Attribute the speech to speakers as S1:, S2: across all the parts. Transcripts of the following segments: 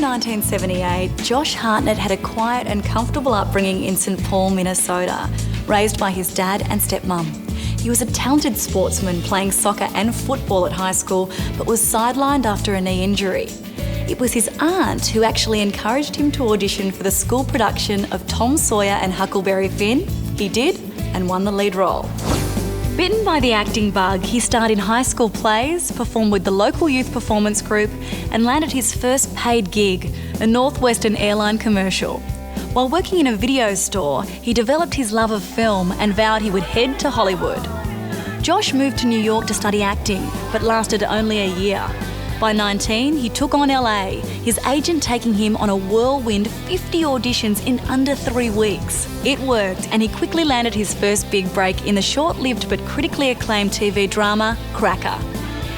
S1: 1978, Josh Hartnett had a quiet and comfortable upbringing in St Paul, Minnesota, raised by his dad and stepmum. He was a talented sportsman playing soccer and football at high school, but was sidelined after a knee injury. It was his aunt who actually encouraged him to audition for the school production of Tom Sawyer and Huckleberry Finn. He did, and won the lead role. Bitten by the acting bug, he starred in high school plays, performed with the local youth performance group, and landed his first paid gig, a Northwestern airline commercial. While working in a video store, he developed his love of film and vowed he would head to Hollywood. Josh moved to New York to study acting, but lasted only a year. By 19, he took on LA, his agent taking him on a whirlwind 50 auditions in under 3 weeks. It worked, and he quickly landed his first big break in the short-lived but critically acclaimed TV drama, Cracker.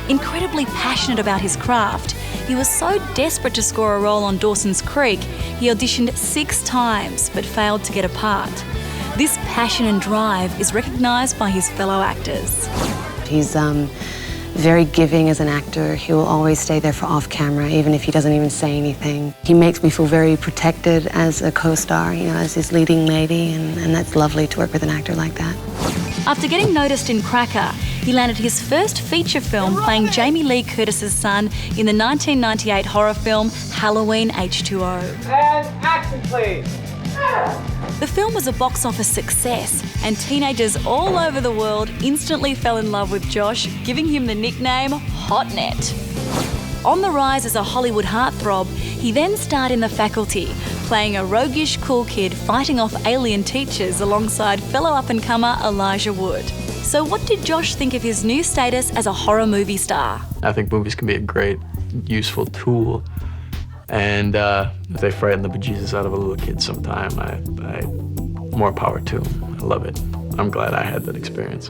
S1: Incredibly passionate about his craft, he was so desperate to score a role on Dawson's Creek, he auditioned 6 times but failed to get a part. This passion and drive is recognised by his fellow actors.
S2: He's very giving as an actor. He will always stay there for off-camera, even if he doesn't even say anything. He makes me feel very protected as a co-star, as his leading lady, and that's lovely to work with an actor like that.
S1: After getting noticed in Cracker, he landed his first feature film playing Jamie Lee Curtis's son in the 1998 horror film Halloween H2O.
S3: And action, please.
S1: The film was a box office success, and teenagers all over the world instantly fell in love with Josh, giving him the nickname Hartnett. On the rise as a Hollywood heartthrob, he then starred in The Faculty, playing a roguish cool kid fighting off alien teachers alongside fellow up-and-comer Elijah Wood. So what did Josh think of his new status as a horror movie star?
S4: I think movies can be a great, useful tool. And if they frighten the bejesus out of a little kid sometime, more power to them. I love it. I'm glad I had that experience.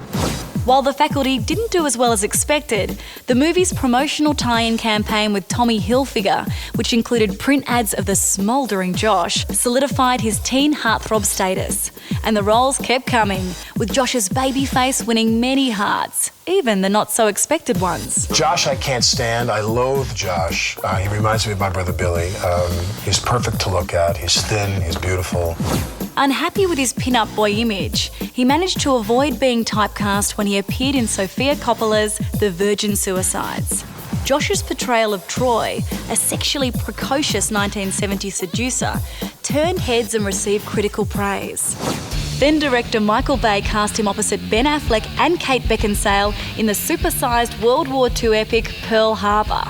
S1: While The Faculty didn't do as well as expected, the movie's promotional tie-in campaign with Tommy Hilfiger, which included print ads of the smouldering Josh, solidified his teen heartthrob status. And the roles kept coming, with Josh's baby face winning many hearts, even the not-so-expected ones.
S5: Josh I can't stand. I loathe Josh. He reminds me of my brother Billy. He's perfect to look at. He's thin, he's beautiful.
S1: Unhappy with his pin-up boy image, he managed to avoid being typecast when he appeared in Sofia Coppola's The Virgin Suicides. Josh's portrayal of Troy, a sexually precocious 1970s seducer, turned heads and received critical praise. Then director Michael Bay cast him opposite Ben Affleck and Kate Beckinsale in the supersized World War II epic Pearl Harbor.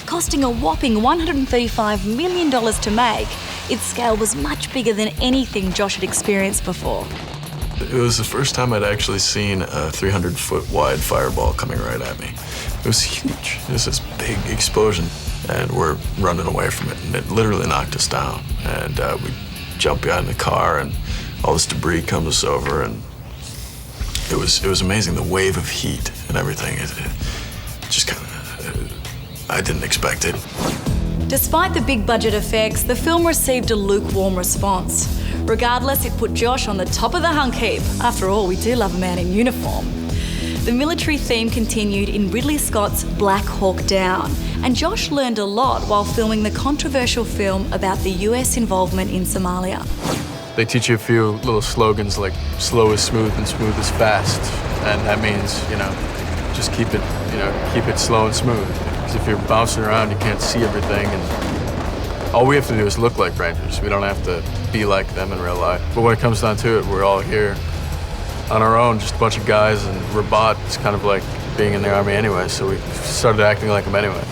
S1: Costing a whopping $135 million to make, its scale was much bigger than anything Josh had experienced before.
S4: It was the first time I'd actually seen a 300-foot wide fireball coming right at me. It was huge. It was this big explosion, and we're running away from it, and it literally knocked us down. And we jumped behind the car, and all this debris comes us over, and it was amazing, the wave of heat and everything. It just kind of, I didn't expect it.
S1: Despite the big budget effects, the film received a lukewarm response. Regardless, it put Josh on the top of the hunk heap. After all, we do love a man in uniform. The military theme continued in Ridley Scott's Black Hawk Down, and Josh learned a lot while filming the controversial film about the US involvement in Somalia.
S4: They teach you a few little slogans like slow is smooth and smooth is fast. And that means, just keep it slow and smooth. Because if you're bouncing around, you can't see everything. And all we have to do is look like Rangers. We don't have to be like them in real life. But when it comes down to it, we're all here on our own, just a bunch of guys, and Rabat is kind of like being in the army anyway, so we started acting like them anyway.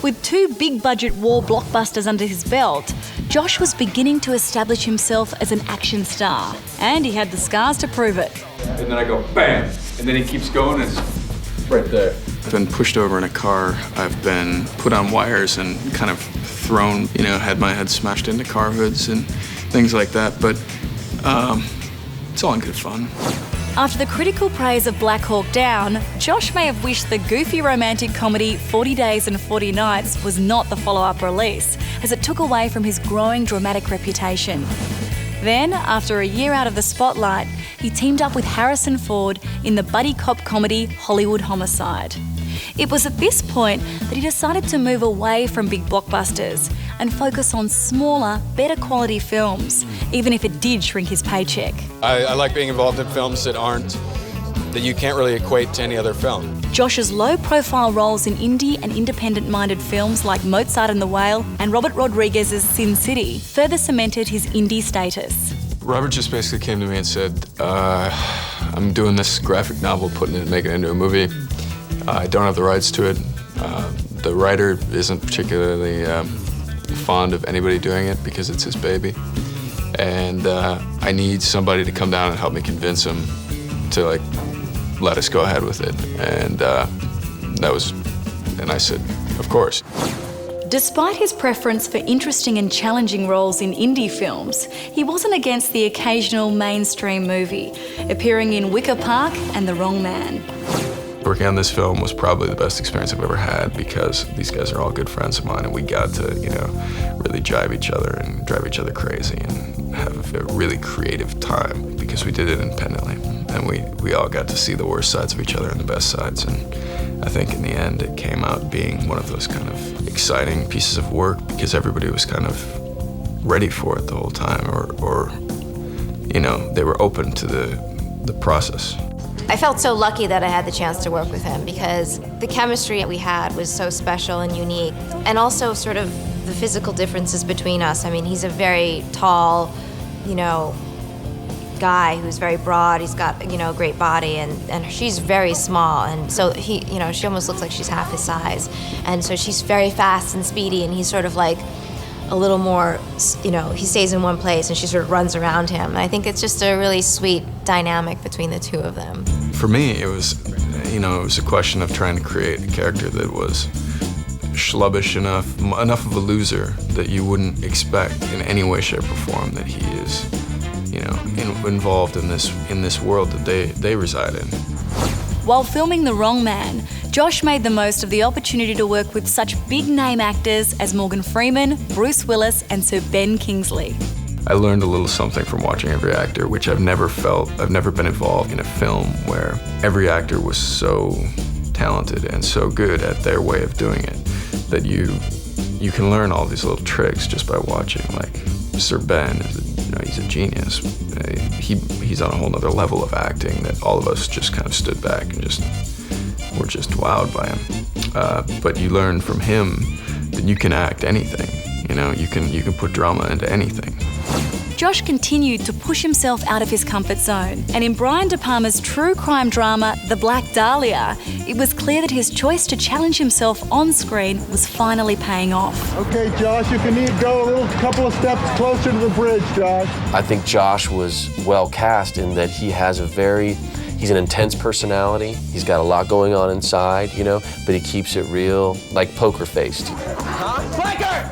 S1: With 2 big-budget war blockbusters under his belt, Josh was beginning to establish himself as an action star, and he had the scars to prove it.
S6: And then I go, bam! And then he keeps going, and it's right there.
S4: I've been pushed over in a car. I've been put on wires and kind of thrown, had my head smashed into car hoods and things like that, but it's all in good fun.
S1: After the critical praise of Black Hawk Down, Josh may have wished the goofy romantic comedy 40 Days and 40 Nights was not the follow-up release, as it took away from his growing dramatic reputation. Then, after a year out of the spotlight, he teamed up with Harrison Ford in the buddy cop comedy Hollywood Homicide. It was at this point that he decided to move away from big blockbusters and focus on smaller, better quality films, even if it did shrink his paycheck.
S7: I like being involved in films that you can't really equate to any other film.
S1: Josh's low-profile roles in indie and independent-minded films like Mozart and the Whale and Robert Rodriguez's Sin City further cemented his indie status.
S4: Robert just basically came to me and said, I'm doing this graphic novel, making it into a movie. I don't have the rights to it. The writer isn't particularly fond of anybody doing it because it's his baby. And I need somebody to come down and help me convince him to let us go ahead with it. And I said, of course.
S1: Despite his preference for interesting and challenging roles in indie films, he wasn't against the occasional mainstream movie, appearing in Wicker Park and The Wrong Man.
S4: Working on this film was probably the best experience I've ever had because these guys are all good friends of mine and we got to, really jive each other and drive each other crazy and have a really creative time because we did it independently. And we all got to see the worst sides of each other and the best sides. And I think in the end it came out being one of those kind of exciting pieces of work because everybody was kind of ready for it the whole time or they were open to the process.
S8: I felt so lucky that I had the chance to work with him because the chemistry that we had was so special and unique, and also sort of the physical differences between us. I mean, he's a very tall, guy who's very broad. He's got, a great body, and she's very small, and so she almost looks like she's half his size, and so she's very fast and speedy, and he's sort of like a little more, he stays in one place and she sort of runs around him. And I think it's just a really sweet dynamic between the two of them.
S4: For me, it was a question of trying to create a character that was schlubbish enough of a loser that you wouldn't expect in any way, shape, or form that he is, involved in this world that they reside in.
S1: While filming The Wrong Man, Josh made the most of the opportunity to work with such big-name actors as Morgan Freeman, Bruce Willis, and Sir Ben Kingsley.
S4: I learned a little something from watching every actor, which I've never been involved in a film where every actor was so talented and so good at their way of doing it that you can learn all these little tricks just by watching. Like Sir Ben, he's a genius. He's on a whole nother level of acting that all of us just kind of stood back and were just wowed by him. But you learn from him that you can act anything. You can put drama into anything.
S1: Josh continued to push himself out of his comfort zone, and in Brian De Palma's true crime drama, The Black Dahlia, it was clear that his choice to challenge himself on screen was finally paying off.
S9: Okay, Josh, if you need to go a couple of steps closer to the bridge, Josh.
S10: I think Josh was well cast in that he's an intense personality. He's got a lot going on inside, but he keeps it real, like poker-faced.
S3: Blanker!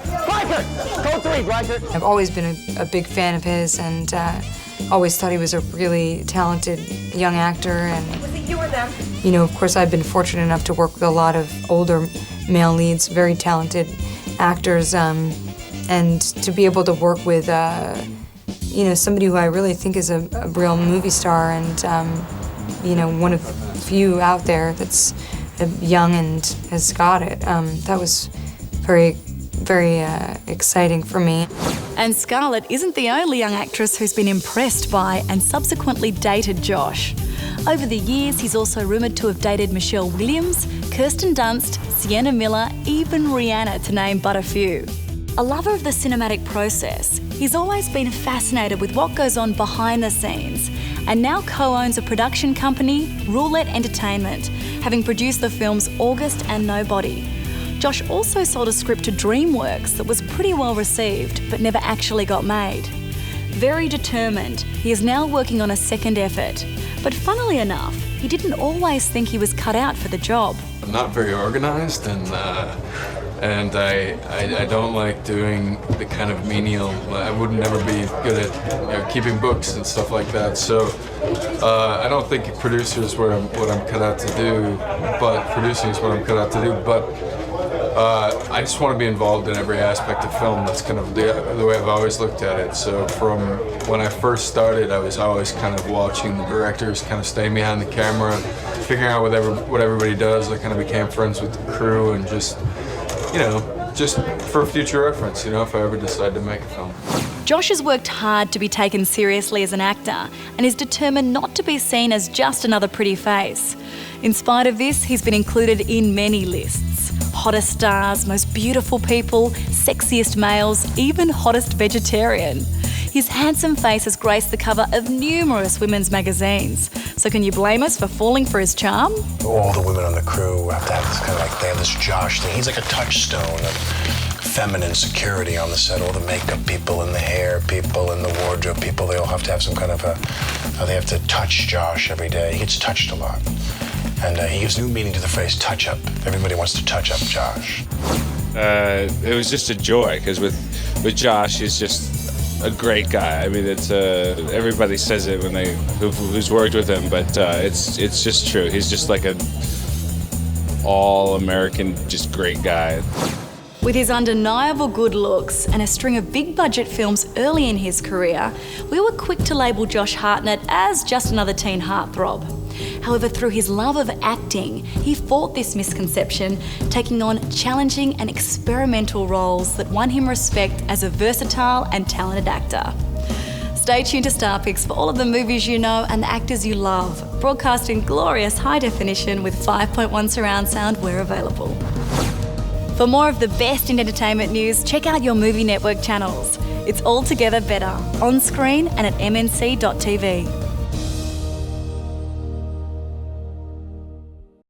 S3: Code 3, Blanker!
S11: I've always been a big fan of his and always thought he was a really talented young actor. And
S8: Was it you or them?
S11: Of course, I've been fortunate enough to work with a lot of older male leads, very talented actors, and to be able to work with, somebody who I really think is a real movie star and, one of the few out there that's young and has got it. That was very, very exciting for me.
S1: And Scarlett isn't the only young actress who's been impressed by and subsequently dated Josh. Over the years, he's also rumoured to have dated Michelle Williams, Kirsten Dunst, Sienna Miller, even Rihanna, to name but a few. A lover of the cinematic process, he's always been fascinated with what goes on behind the scenes, and now co-owns a production company, Roulette Entertainment, having produced the films August and Nobody. Josh also sold a script to DreamWorks that was pretty well received, but never actually got made. Very determined, he is now working on a second effort. But funnily enough, he didn't always think he was cut out for the job.
S4: I'm not very organized, and I don't like doing the kind of menial. I would never be good at keeping books and stuff like that. So I don't think producing is what I'm cut out to do. But I just want to be involved in every aspect of film. That's kind of the way I've always looked at it. So from when I first started, I was always kind of watching the directors, kind of staying behind the camera, figuring out what everybody does. I kind of became friends with the crew and just, you know, just for future reference, you know, if I ever decide to make a film.
S1: Josh has worked hard to be taken seriously as an actor and is determined not to be seen as just another pretty face. In spite of this, he's been included in many lists. Hottest stars, most beautiful people, sexiest males, even hottest vegetarian. His handsome face has graced the cover of numerous women's magazines. So can you blame us for falling for his charm?
S5: All the women on the crew have to have this kind of like, they have this Josh thing. He's like a touchstone of feminine security on the set. All the makeup people and the hair people and the wardrobe people, they all have to have some kind of they have to touch Josh every day. He gets touched a lot. And he gives new meaning to the phrase touch up. Everybody wants to touch up Josh.
S6: It was just a joy, because with Josh, he's just a great guy. I mean, it's everybody says it when who's worked with him, but it's just true. He's just like an all-American, just great guy.
S1: With his undeniable good looks and a string of big-budget films early in his career, we were quick to label Josh Hartnett as just another teen heartthrob. However, through his love of acting, he fought this misconception, taking on challenging and experimental roles that won him respect as a versatile and talented actor. Stay tuned to Star Picks for all of the movies you know and the actors you love, broadcast in glorious high definition with 5.1 surround sound where available. For more of the best in entertainment news, check out your Movie Network channels. It's altogether better, on screen and at mnc.tv.